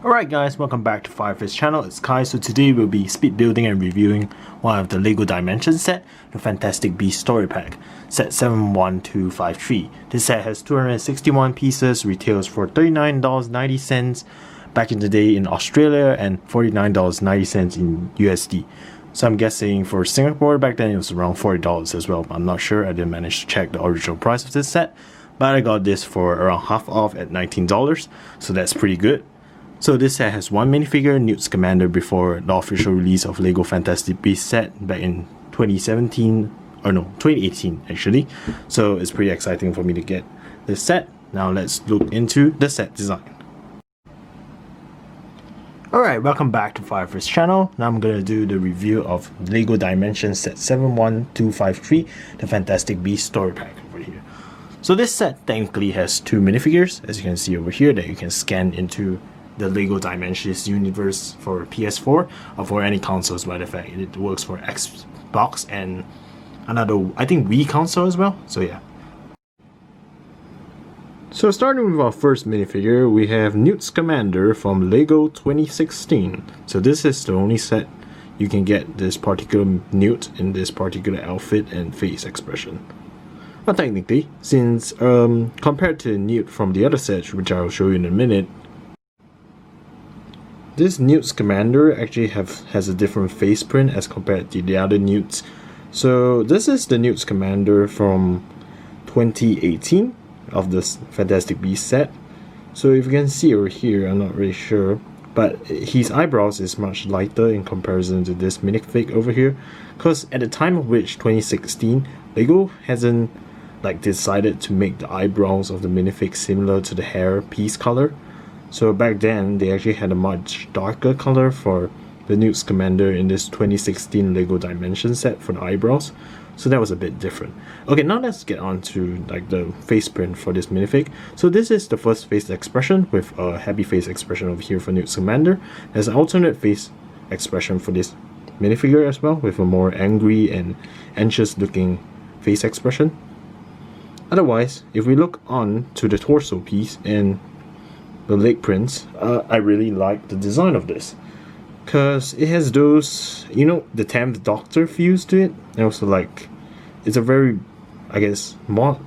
Alright guys, welcome back to Firefist channel, it's Kai. So today we'll be speed building and reviewing one of the LEGO Dimensions set, the Fantastic Beasts Story Pack, set 71253. This set has 261 pieces, retails for $39.90 back in the day in Australia and $49.90 in USD. So I'm guessing for Singapore back then it was around $40 as well. I'm not sure, I didn't manage to check the original price of this set, but I got this for around half off at $19, so that's pretty good. So this set has one minifigure, Newt Scamander, before the official release of LEGO Fantastic Beasts set back in 2018 actually. So it's pretty exciting for me to get this set. Now let's look into the set design. Alright, welcome back to Firefist channel. Now I'm gonna do the review of LEGO Dimensions set 71253, the Fantastic Beasts Story Pack over here. So this set technically has two minifigures, as you can see over here, that you can scan into the LEGO Dimensions universe for PS4 or for any consoles. By the fact it works for Xbox and another, I think, Wii console as well. So yeah. So starting with our first minifigure, we have Newt Scamander from LEGO 2016. So this is the only set you can get this particular Newt in this particular outfit and face expression. But technically, since compared to Newt from the other sets, which I'll show you in a minute, this Newt Scamander actually has a different face print as compared to the other Newts. So this is the Newt Scamander from 2018 of this Fantastic Beasts set. So if you can see over here, I'm not really sure, but his eyebrows is much lighter in comparison to this minifig over here. Because at the time of which, 2016, LEGO hasn't decided to make the eyebrows of the minifig similar to the hair piece color. So back then, they actually had a much darker color for the Newt Scamander in this 2016 LEGO Dimension set for the eyebrows. So that was a bit different. Okay, now let's get on to the face print for this minifig. So this is the first face expression with a happy face expression over here for Newt Scamander. There's an alternate face expression for this minifigure as well, with a more angry and anxious looking face expression. Otherwise, if we look on to the torso piece and the leg prints, I really like the design of this, because it has those, you know, the 10th Doctor feels to it, and also it's a very, I guess, more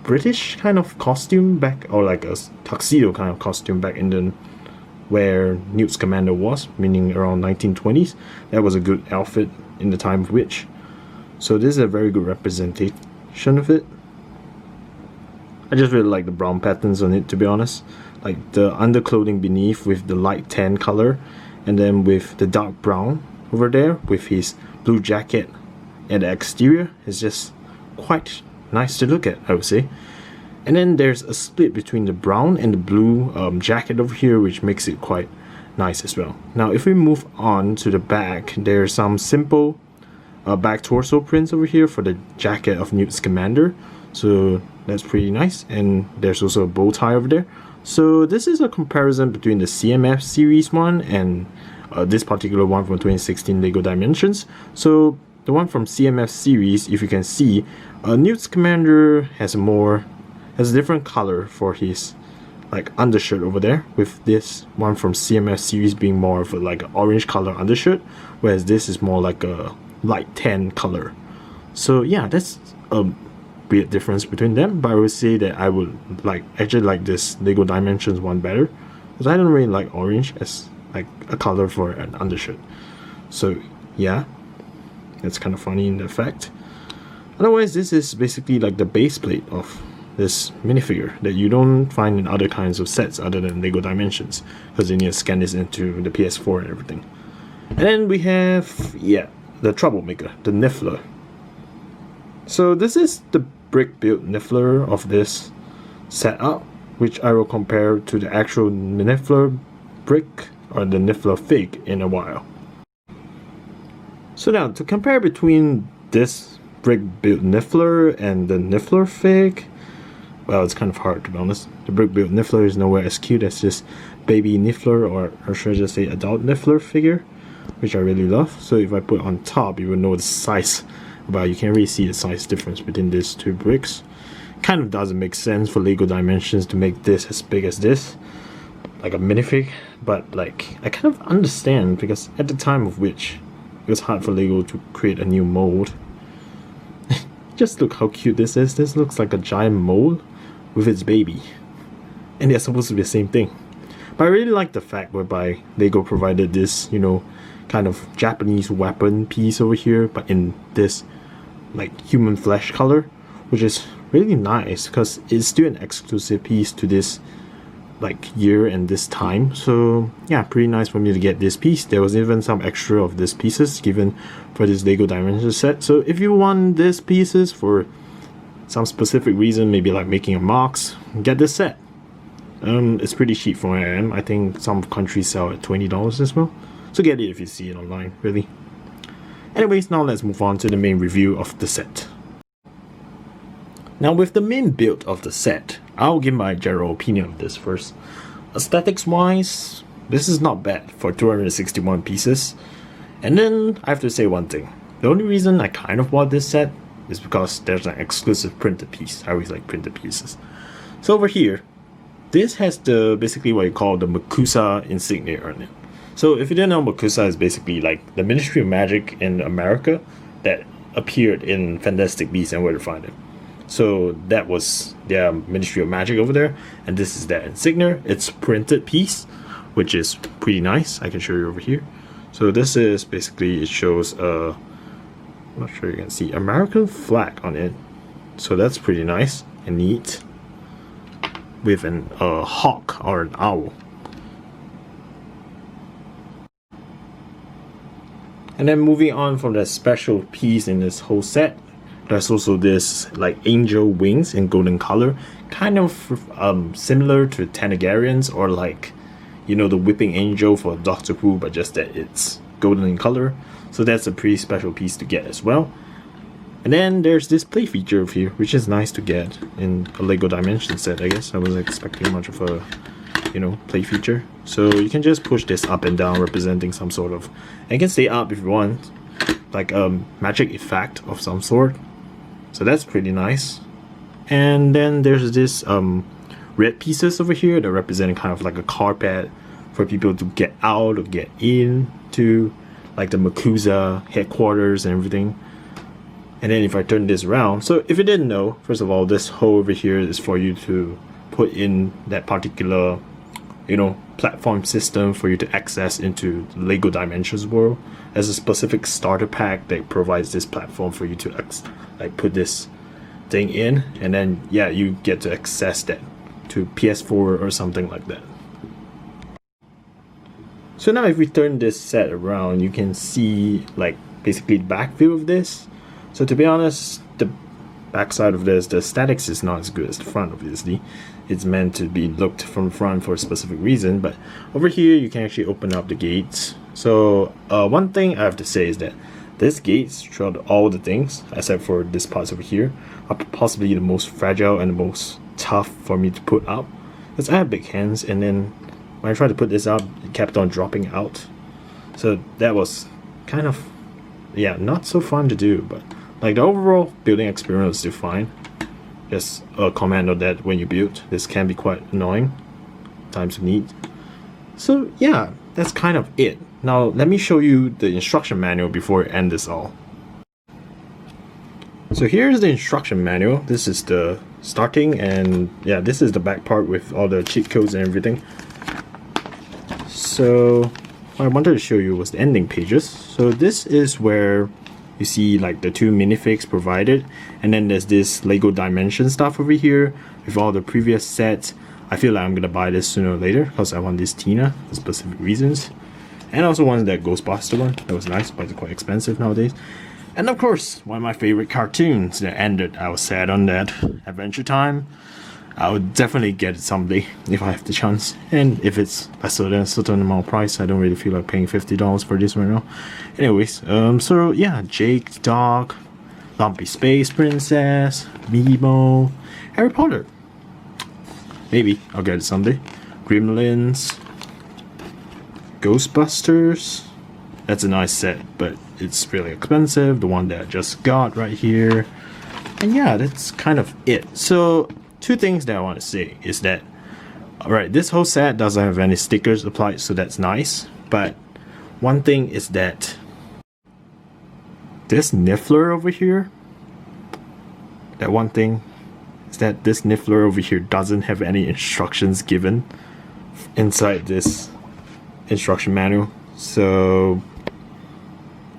British kind of costume back, or like a tuxedo kind of costume back in the where Newt Scamander was, meaning around 1920s. That was a good outfit in the time of which. So this is a very good representation of it. I just really like the brown patterns on it, to be honest. Like the underclothing beneath with the light tan color, and then with the dark brown over there with his blue jacket at the exterior is just quite nice to look at, I would say. And then there's a split between the brown and the blue jacket over here, which makes it quite nice as well. Now if we move on to the back, there's some simple back torso prints over here for the jacket of Newt Scamander. So that's pretty nice, and there's also a bow tie over there. So this is a comparison between the CMF series one and this particular one from 2016 LEGO Dimensions. So the one from CMF series, if you can see, Newt Scamander has a different color for his undershirt over there, with this one from CMF series being more of an orange color undershirt, whereas this is more like a light tan color. So yeah, that's a weird difference between them, but I would say that I would actually like this LEGO Dimensions one better, because I don't really like orange as a color for an undershirt. So yeah, that's kind of funny in the fact. Otherwise, this is basically the base plate of this minifigure that you don't find in other kinds of sets other than LEGO Dimensions, because you need to scan this into the PS4 and everything. And then we have, yeah, the troublemaker, the niffler. So this is the brick built niffler of this setup, which I will compare to the actual niffler brick or the niffler fig in a while. So now to compare between this brick built niffler and the niffler fig, well, it's kind of hard to be honest. The brick built niffler is nowhere as cute as this baby niffler, or should I just say adult niffler figure, which I really love. So if I put on top, you will know the size. But you can't really see the size difference between these two bricks. Kind of doesn't make sense for LEGO Dimensions to make this as big as this. like a minifig, but like I kind of understand, because at the time of which it was hard for Lego to create a new mold. Just look how cute this is. This looks like a giant mole with its baby, and they're supposed to be the same thing. But I really like the fact whereby Lego provided this, you know, kind of Japanese weapon piece over here, but in this like human flesh color, which is really nice because it's still an exclusive piece to this like year and this time. So yeah, pretty nice for me to get this piece. There was even some extra of these pieces given for this Lego Dimensions set. So if you want these pieces for some specific reason, maybe like making a marks, get this set. It's pretty cheap from where I am. I think some countries sell at $20 as well. So get it if you see it online, really. Anyways, now let's move on to the main review of the set. Now with the main build of the set, I'll give my general opinion of this first. Aesthetics wise, this is not bad for 261 pieces. And then I have to say one thing. The only reason I kind of bought this set is because there's an exclusive printed piece. I always like printed pieces. So over here, this has the basically what you call the Makusa insignia on it. So if you didn't know, Makusa is basically like the Ministry of Magic in America that appeared in Fantastic Beasts and Where to Find Them. So that was their Ministry of Magic over there, and this is their insignia. It's printed piece, which is pretty nice. I can show you over here. So this is basically, it shows I'm not sure you can see, American flag on it. So that's pretty nice and neat, with an hawk or an owl. And then moving on from the special piece in this whole set, there's also this like angel wings in golden color, kind of similar to Tanagarians, or like, you know, the whipping angel for Doctor Who, but just that it's golden in color. So that's a pretty special piece to get as well. And then there's this play feature over here, which is nice to get in a Lego Dimension set. I guess I wasn't expecting much of a, you know, play feature. So you can just push this up and down, representing some sort of, and you can stay up if you want, like a magic effect of some sort. So that's pretty nice. And then there's this red pieces over here that representing kind of like a carpet for people to get out or get in to, like the Makusa headquarters and everything. And then if I turn this around, so if you didn't know, first of all, this hole over here is for you to put in that particular, you know, platform system for you to access into the Lego Dimensions world. There's a specific starter pack that provides this platform for you to like put this thing in, and then yeah, you get to access that to PS4 or something like that. So now if we turn this set around, you can see like basically the back view of this. So to be honest, the back side of this, the aesthetics is not as good as the front, obviously. It's meant to be looked from the front for a specific reason, but over here you can actually open up the gates. So one thing I have to say is that these gates, throughout all the things, except for this parts over here, are possibly the most fragile and the most tough for me to put up. Because I have big hands, and then when I tried to put this up, it kept on dropping out. So that was kind of, yeah, not so fun to do, but like the overall building experience was still fine. Just a comment on that, when you build, this can be quite annoying times of need. So yeah, that's kind of it. Now let me show you the instruction manual before I end this all. So here's the instruction manual. This is the starting, and yeah, this is the back part with all the cheat codes and everything. So what I wanted to show you was the ending pages. So this is where you see like the two minifigs provided, and then there's this Lego Dimension stuff over here with all the previous sets. I feel like I'm gonna buy this sooner or later because I want this Tina for specific reasons, and I also wanted that Ghostbuster one. That was nice, but it's quite expensive nowadays. And of course, one of my favorite cartoons that ended. I was sad on that, Adventure Time. I would definitely get it someday if I have the chance, and if it's lesser than a certain amount of price, I don't really feel like paying $50 for this right now. Anyways, so yeah, Jake the Dog, Lumpy Space Princess, Mimo, Harry Potter. Maybe I'll get it someday. Gremlins, Ghostbusters. That's a nice set, but it's really expensive. The one that I just got right here. And yeah, that's kind of it. So two things that I want to say is that Alright, this whole set doesn't have any stickers applied, so that's nice. But one thing is that this niffler over here, that one thing is that this niffler over here doesn't have any instructions given inside this instruction manual. So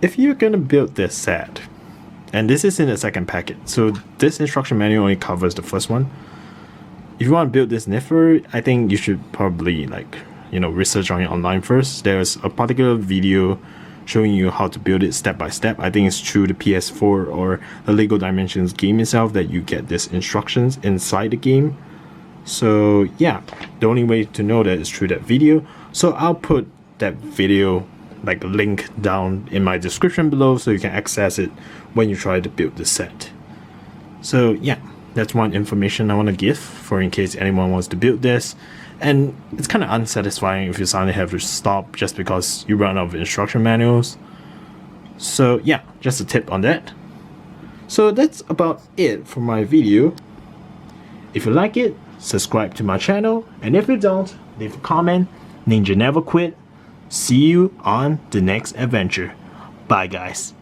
if you're gonna build this set, and this is in the second packet, so this instruction manual only covers the first one. If you want to build this niffler, I think you should probably research on it online first. There's a particular video showing you how to build it step by step. I think it's through the PS4 or the Lego Dimensions game itself that you get these instructions inside the game. So yeah, the only way to know that is through that video. So I'll put that video link down in my description below so you can access it when you try to build the set. So yeah, that's one information I want to give for in case anyone wants to build this. And it's kind of unsatisfying if you suddenly have to stop just because you run out of instruction manuals. So yeah, just a tip on that. So that's about it for my video. If you like it, subscribe to my channel, and if you don't, leave a comment. Ninja never quit. See you on the next adventure. Bye guys.